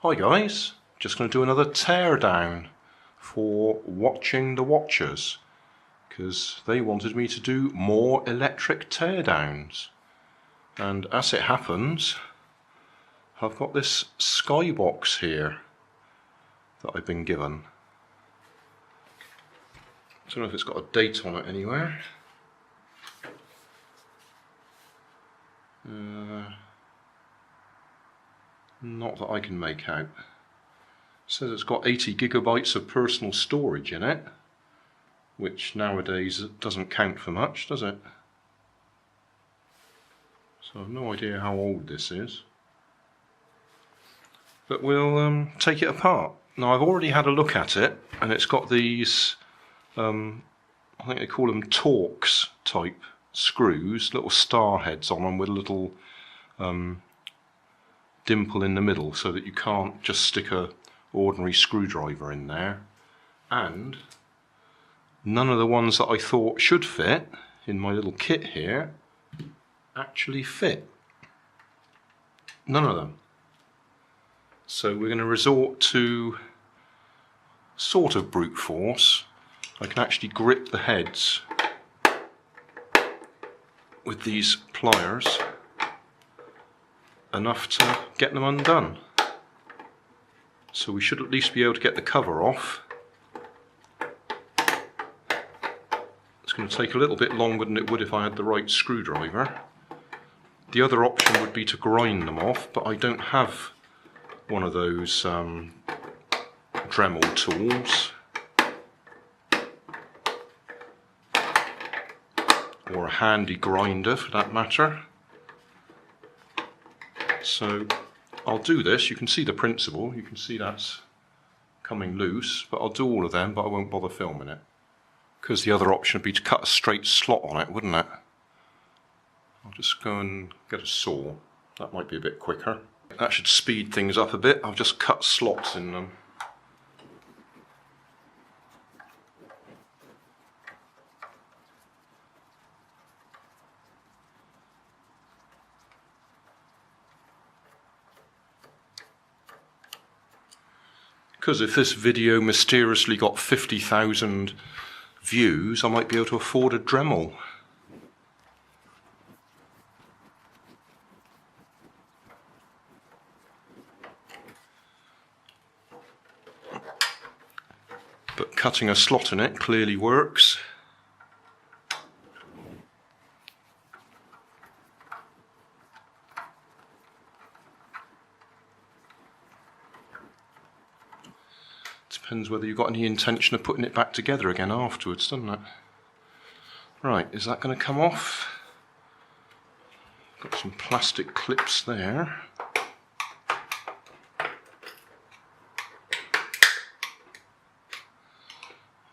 Hi guys, just going to do another teardown for watching the watchers because they wanted me to do more electric teardowns, and as it happens I've got this skybox here that I've been given. I don't know if it's got a date on it anywhere. Not that I can make out. It says it's got 80 gigabytes of personal storage in it, which nowadays doesn't count for much, does it? So I've no idea how old this is. But we'll take it apart. Now I've already had a look at it, and it's got these, I think they call them Torx type screws, little star heads on them with a little dimple in the middle so that you can't just stick a ordinary screwdriver in there. And none of the ones that I thought should fit in my little kit here actually fit. None of them. So we're going to resort to sort of brute force. I can actually grip the heads with these pliers enough to get them undone. So we should at least be able to get the cover off. It's going to take a little bit longer than it would if I had the right screwdriver. The other option would be to grind them off, but I don't have one of those Dremel tools, or a handy grinder for that matter. So I'll do this. You can see the principle, you can see that's coming loose, but I'll do all of them, but I won't bother filming it because the other option would be to cut a straight slot on it, wouldn't it? I'll just go and get a saw. That might be a bit quicker. That should speed things up a bit. I've just cut slots in them. Because if this video mysteriously got 50,000 views, I might be able to afford a Dremel. But cutting a slot in it clearly works. Depends whether you've got any intention of putting it back together again afterwards, doesn't it? Right, is that going to come off? Got some plastic clips there.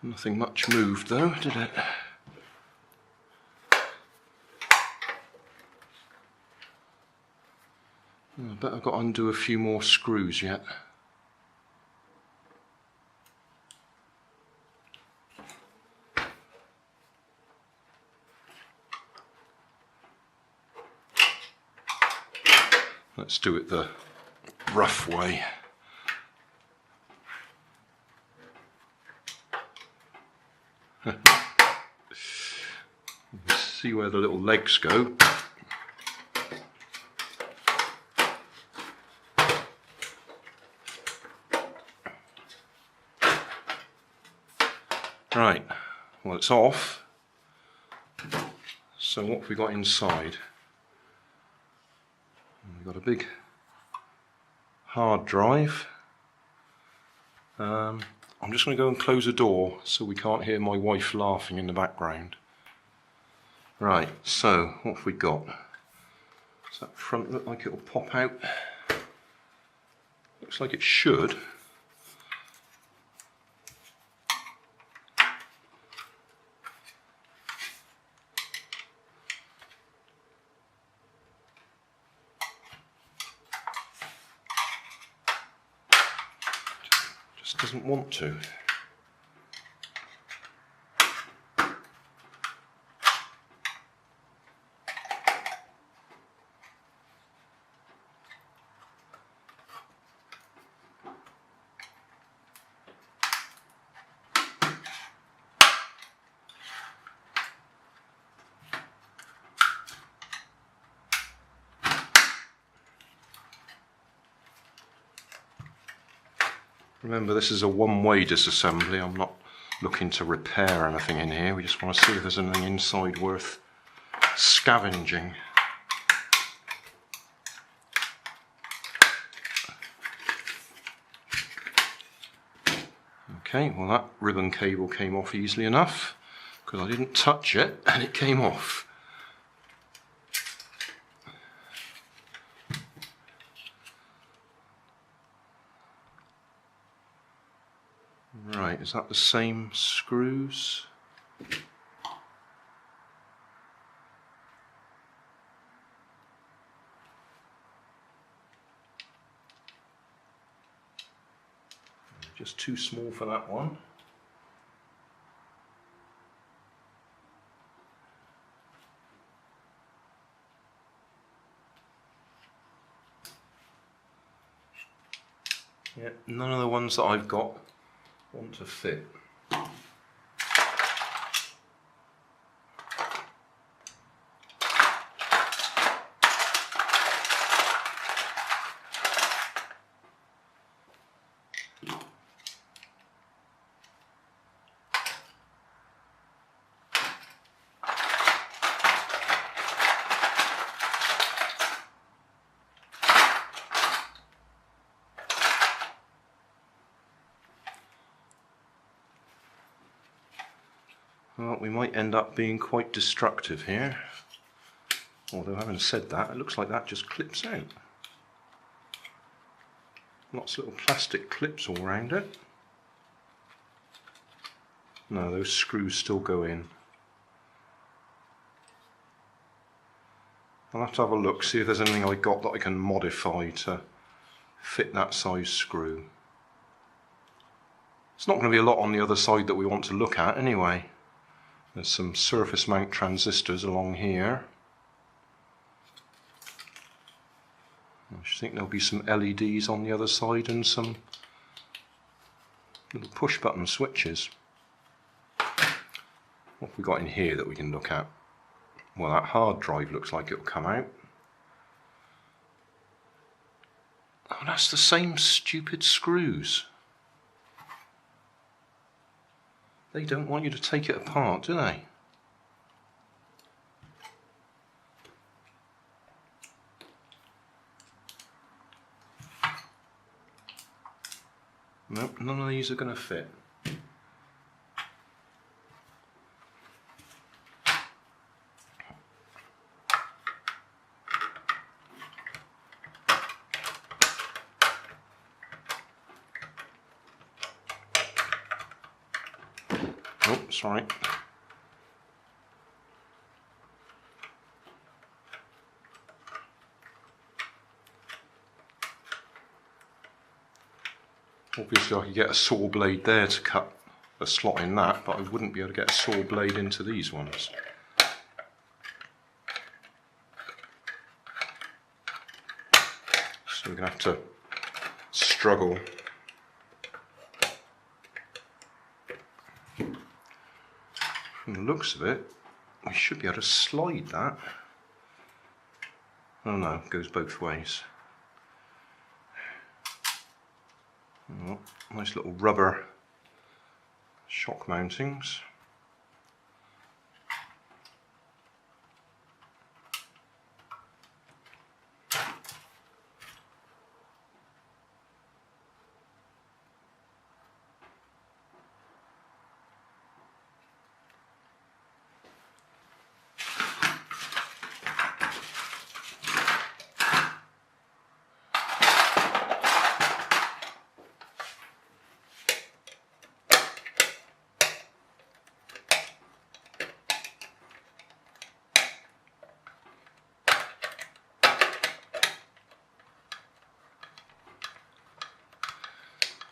Nothing much moved though, did it? I bet I've got to undo a few more screws yet. Let's do it the rough way. See where the little legs go. Right, well it's off. So what have we got inside? We've got a big hard drive. I'm just going to go and close the door so we can't hear my wife laughing in the background. Right, so what have we got? Does that front look like it'll pop out? Looks like it should. Just doesn't want to. Remember, this is a one-way disassembly. I'm not looking to repair anything in here. We just want to see if there's anything inside worth scavenging. Okay, well that ribbon cable came off easily enough because I didn't touch it and it came off. Right, is that the same screws? Just too small for that one. Yeah, none of the ones that I've got want to fit. Well, we might end up being quite destructive here. Although having said that, it looks like that just clips out. Lots of little plastic clips all around it. No, those screws still go in. I'll have to have a look, see if there's anything I got that I can modify to fit that size screw. It's not going to be a lot on the other side that we want to look at anyway. There's some surface mount transistors along here. I think there'll be some LEDs on the other side and some little push button switches. What have we got in here that we can look at? Well, that hard drive looks like it'll come out. Oh, that's the same stupid screws. They don't want you to take it apart, do they? Nope, none of these are going to fit. Oh, sorry. Obviously I could get a saw blade there to cut a slot in that, but I wouldn't be able to get a saw blade into these ones. So we're going to have to struggle. From the looks of it, we should be able to slide that. Oh no, it goes both ways. Oh, nice little rubber shock mountings.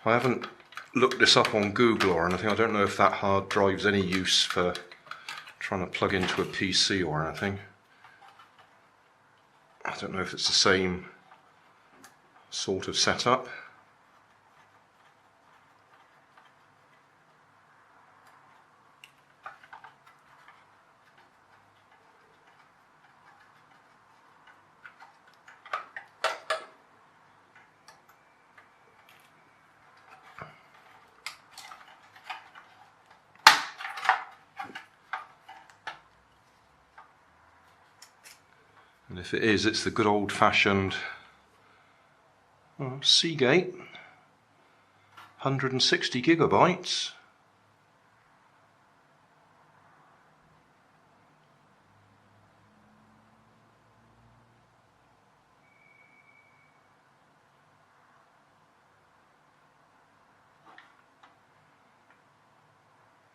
I haven't looked this up on Google or anything. I don't know if that hard drive's any use for trying to plug into a PC or anything. I don't know if it's the same sort of setup. And if it is, it's the good old-fashioned Seagate, 160 gigabytes.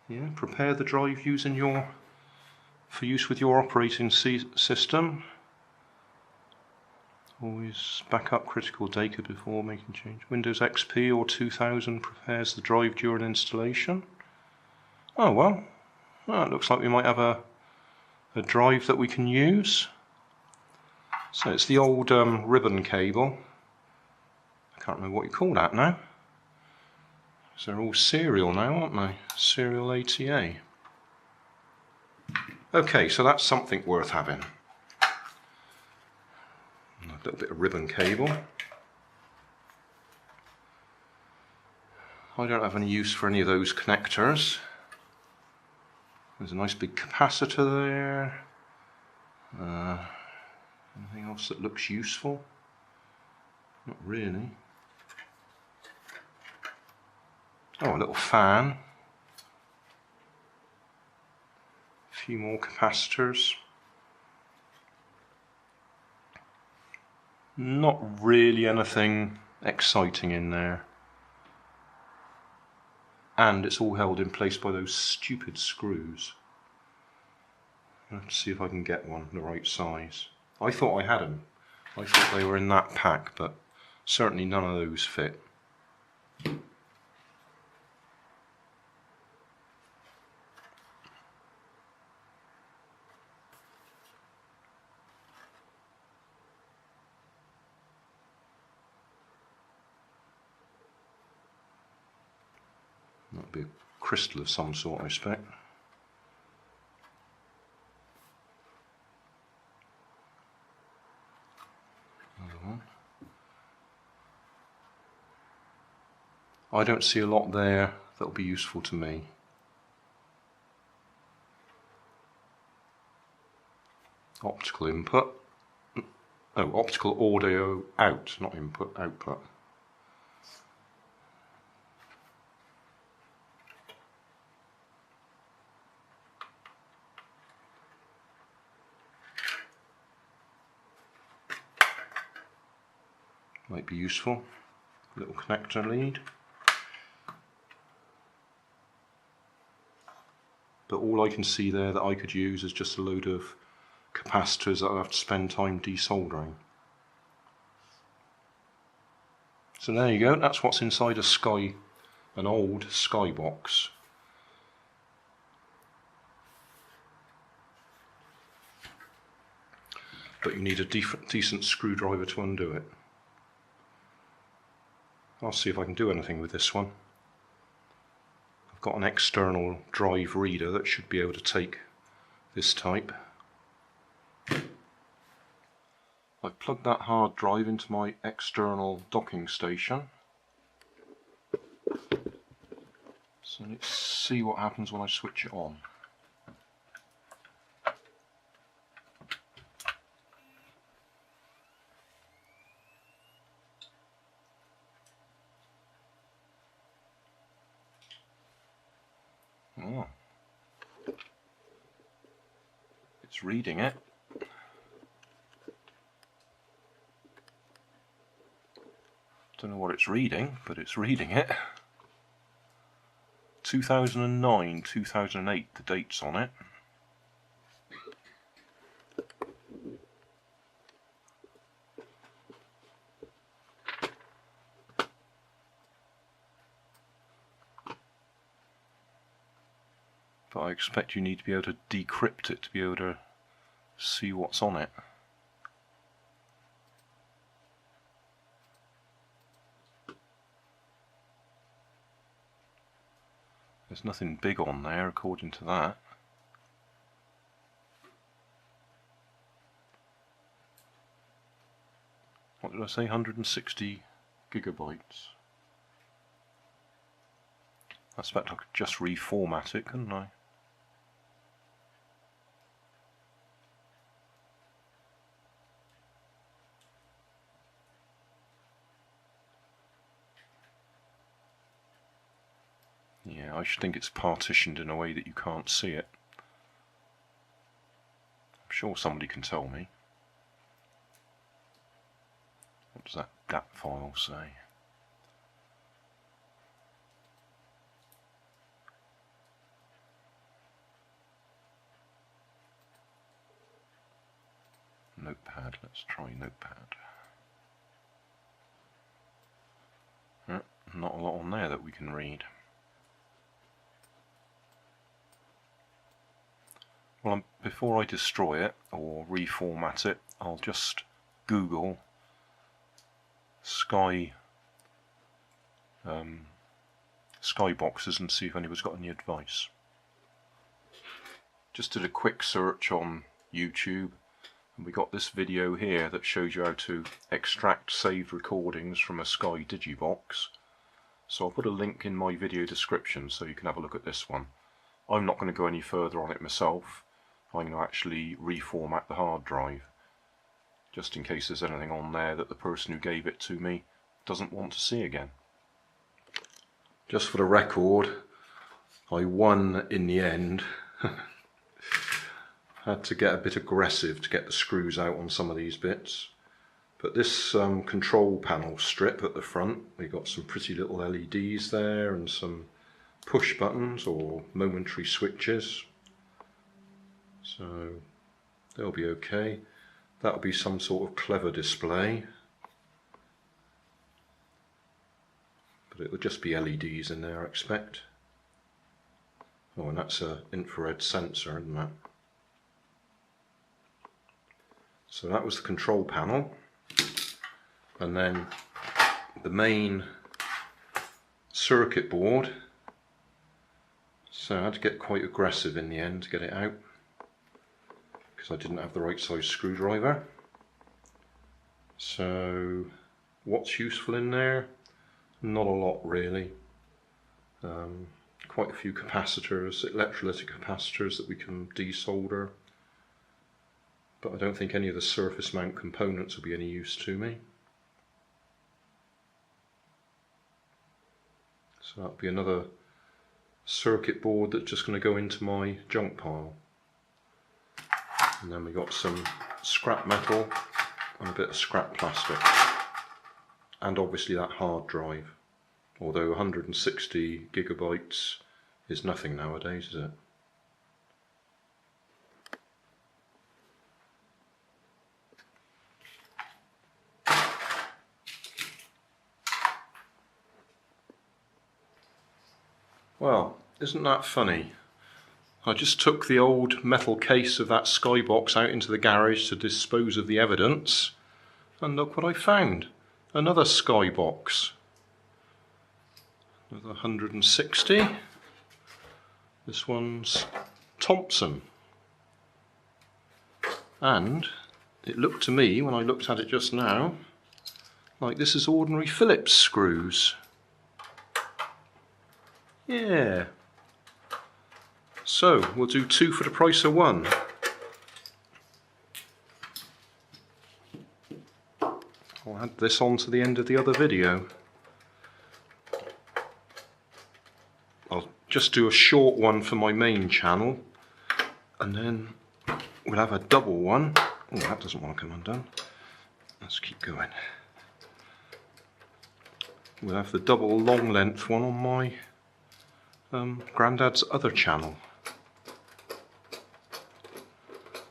Yeah, prepare the drive for use with your operating system. Always back up critical data before making change. Windows XP or 2000 prepares the drive during installation. Oh well, it looks like we might have a drive that we can use. So it's the old ribbon cable. I can't remember what you call that now. So they're all serial now, aren't they? Serial ATA. Okay, so that's something worth having. A little bit of ribbon cable. I don't have any use for any of those connectors. There's a nice big capacitor there. Anything else that looks useful? Not really. Oh, a little fan. A few more capacitors. Not really anything exciting in there. And it's all held in place by those stupid screws. I'll have to see if I can get one the right size. I thought I had them. I thought they were in that pack, but certainly none of those fit. That'll be a crystal of some sort, I expect. Another one. I don't see a lot there that'll be useful to me. Optical input. Oh, optical audio out, not input, output. Might be useful. Little connector lead. But all I can see there that I could use is just a load of capacitors that I have to spend time desoldering. So there you go, that's what's inside an old Skybox. But you need a decent screwdriver to undo it. I'll see if I can do anything with this one. I've got an external drive reader that should be able to take this type. I've plugged that hard drive into my external docking station. So let's see what happens when I switch it on. Oh. It's reading it. Don't know what it's reading, but it's reading it. 2009, 2008, the dates on it. But I expect you need to be able to decrypt it to be able to see what's on it. There's nothing big on there according to that. What did I say? 160 gigabytes. I expect I could just reformat it, couldn't I? Yeah, I should think it's partitioned in a way that you can't see it. I'm sure somebody can tell me. What does that DAT file say? Notepad, let's try Notepad. Not a lot on there that we can read. Well, before I destroy it or reformat it, I'll just Google skyboxes and see if anybody's got any advice. Just did a quick search on YouTube, and we got this video here that shows you how to extract saved recordings from a Sky Digibox. So I'll put a link in my video description so you can have a look at this one. I'm not going to go any further on it myself. I'm going to actually reformat the hard drive, just in case there's anything on there that the person who gave it to me doesn't want to see again. Just for the record, I won in the end. Had to get a bit aggressive to get the screws out on some of these bits. But this control panel strip at the front, we got some pretty little LEDs there and some push buttons or momentary switches. So they'll be okay. That'll be some sort of clever display. But it'll just be LEDs in there, I expect. Oh, and that's an infrared sensor, isn't that? So that was the control panel. And then the main circuit board. So I had to get quite aggressive in the end to get it out, because I didn't have the right size screwdriver. So what's useful in there? Not a lot really. Quite a few capacitors, electrolytic capacitors that we can desolder. But I don't think any of the surface mount components will be any use to me. So that'll be another circuit board that's just going to go into my junk pile. And then we got some scrap metal and a bit of scrap plastic. And obviously that hard drive. Although 160 gigabytes is nothing nowadays, is it? Well, isn't that funny? I just took the old metal case of that Skybox out into the garage to dispose of the evidence, and look what I found. Another Skybox. Another 160. This one's Thompson. And it looked to me, when I looked at it just now, like this is ordinary Phillips screws. Yeah. So we'll do 2 for the price of 1. I'll add this on to the end of the other video. I'll just do a short one for my main channel, and then we'll have a double one. Oh, that doesn't want to come undone. Let's keep going. We'll have the double long length one on my Grandad's other channel,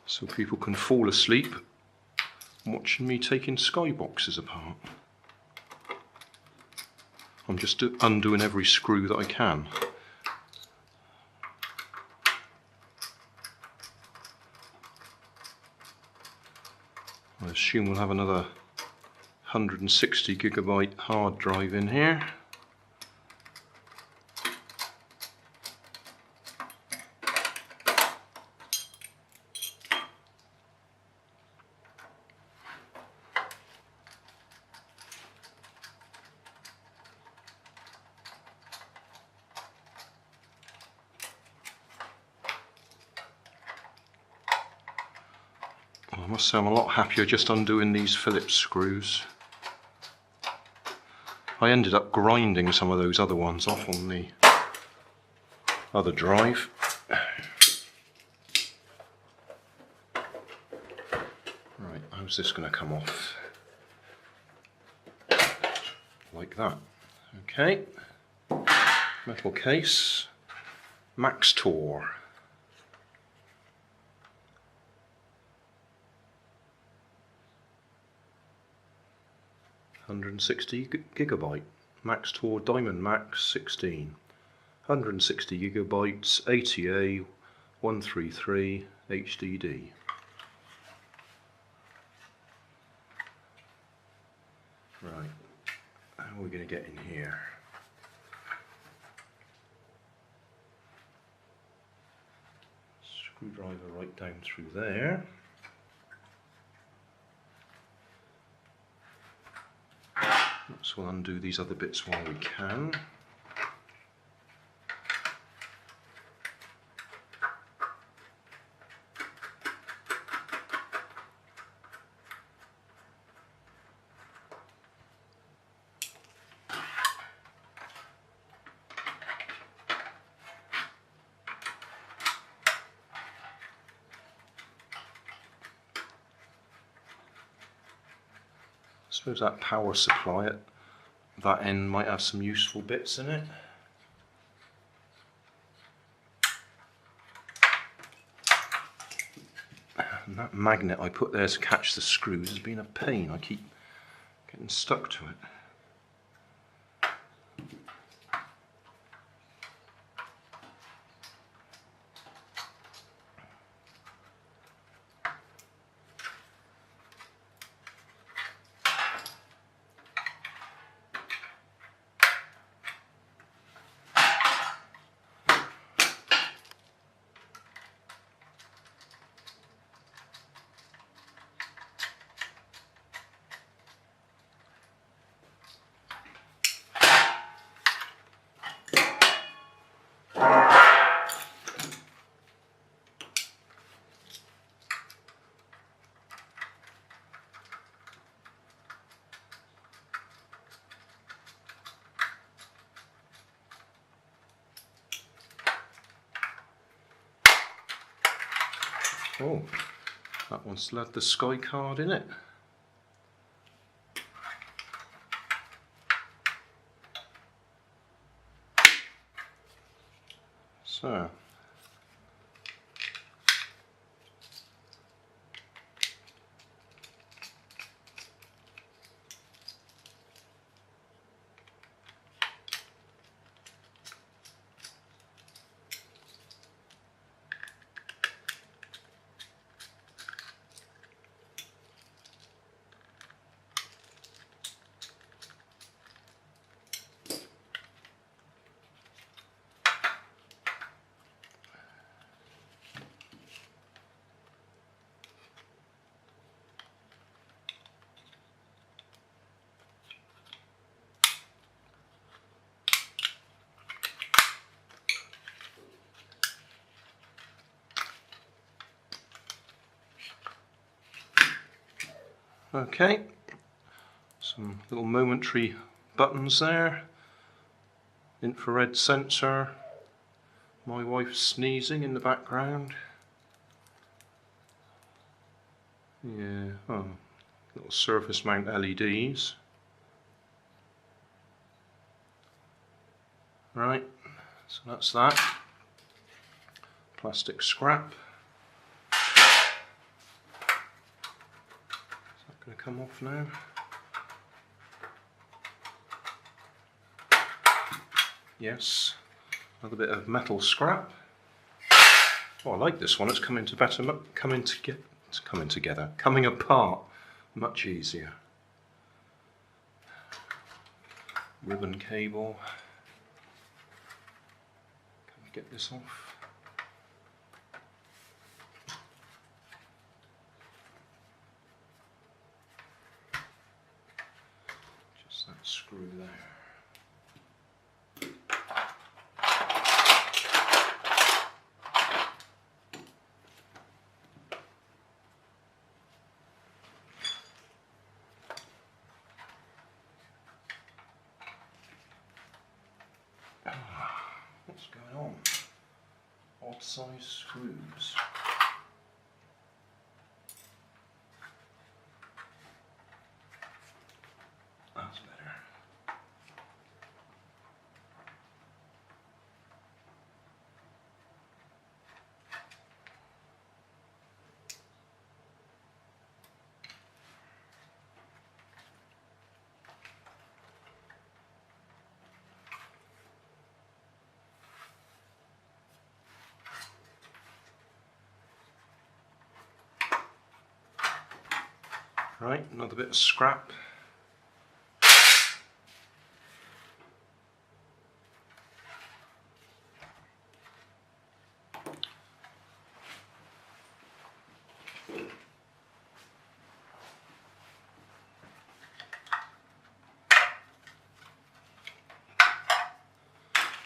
so people can fall asleep watching me taking Skyboxes apart. I'm just undoing every screw that I can. I assume we'll have another 160 gigabyte hard drive in here. I must say I'm a lot happier just undoing these Phillips screws. I ended up grinding some of those other ones off on the other drive. Right, how's this going to come off? Like that. Okay, metal case, Max Tor. 160 gigabyte, Max Tor Diamond Max 16. 160 gigabytes, ATA 133 HDD. Right, how are we going to get in here? Screwdriver right down through there. So we'll undo these other bits while we can. I suppose that power supply at that end might have some useful bits in it. And that magnet I put there to catch the screws has been a pain. I keep getting stuck to it. Oh, that one still had the Sky card in it. So, okay, some little momentary buttons there, infrared sensor, my wife sneezing in the background. Yeah, oh, little surface mount LEDs. Right, so that's that. Plastic scrap. Is that going to come off now? Yes, another bit of metal scrap. Oh, I like this one. It's coming apart much easier. Ribbon cable. Can we get this off? Just that screw there. What's going on? odd size screws. That's better. Right, another bit of scrap.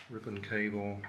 Ribbon cable.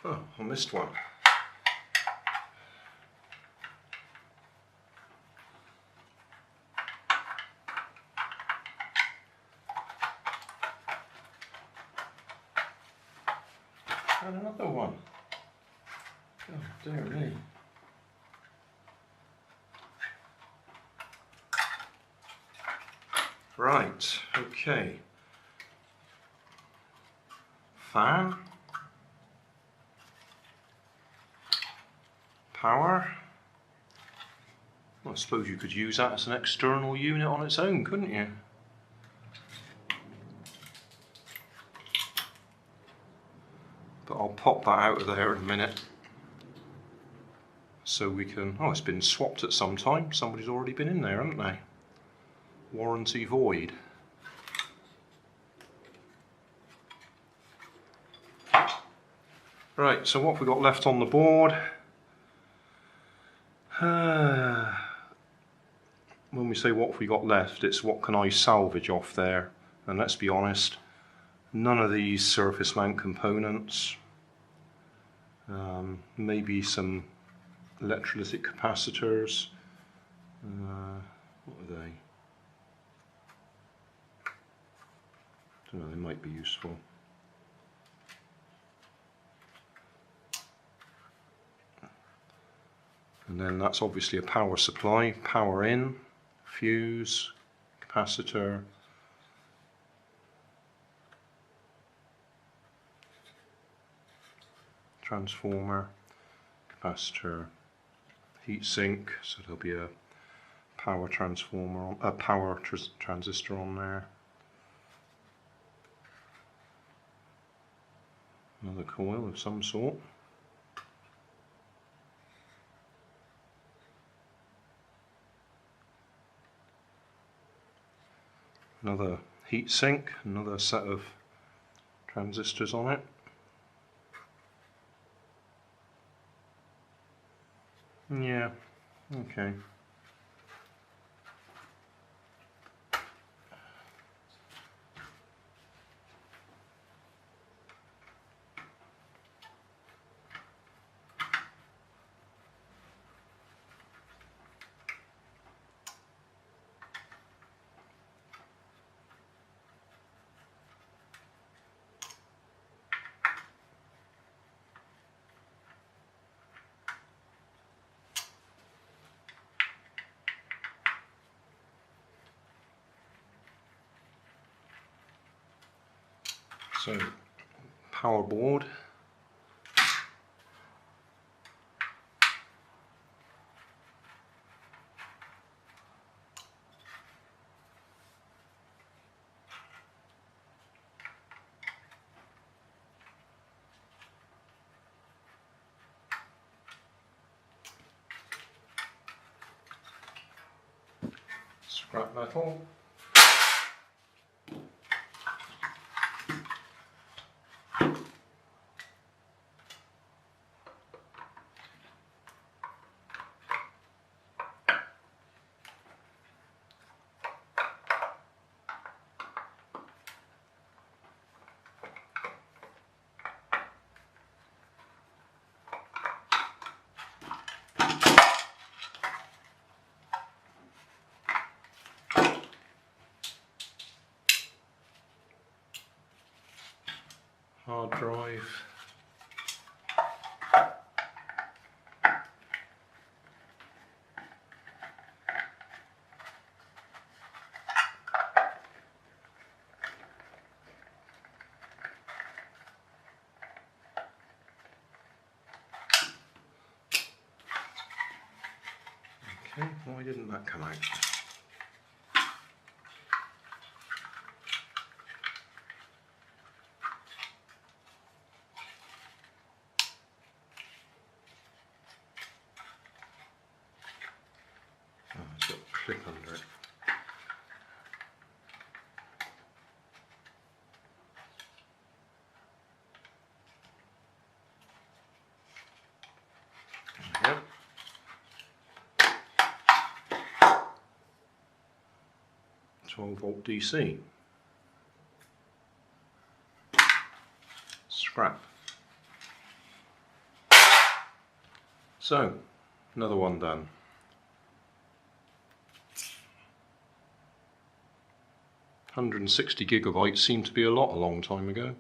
Oh, I missed one. And another one. Oh dear me. Right, okay. Fan. Power. Well, I suppose you could use that as an external unit on its own, couldn't you? But I'll pop that out of there in a minute. So we can... Oh, it's been swapped at some time. Somebody's already been in there, haven't they? Warranty void. Right, so what have we got left on the board? When we say what have we got left, it's what can I salvage off there. And let's be honest, none of these surface mount components. Maybe some electrolytic capacitors. What are they? I don't know, they might be useful. And then that's obviously a power supply, power in, fuse, capacitor, transformer, capacitor, heatsink, so there'll be a power transformer, a power transistor on there. Another coil of some sort. Another heatsink, another set of transistors on it. Yeah, okay. So, power board. Scrap metal. Hard drive. Okay, why didn't that come out? Oh, it's got a clip under it. There we go. 12-volt DC. Scrap. So, another one done. 160 gigabytes seemed to be a long time ago.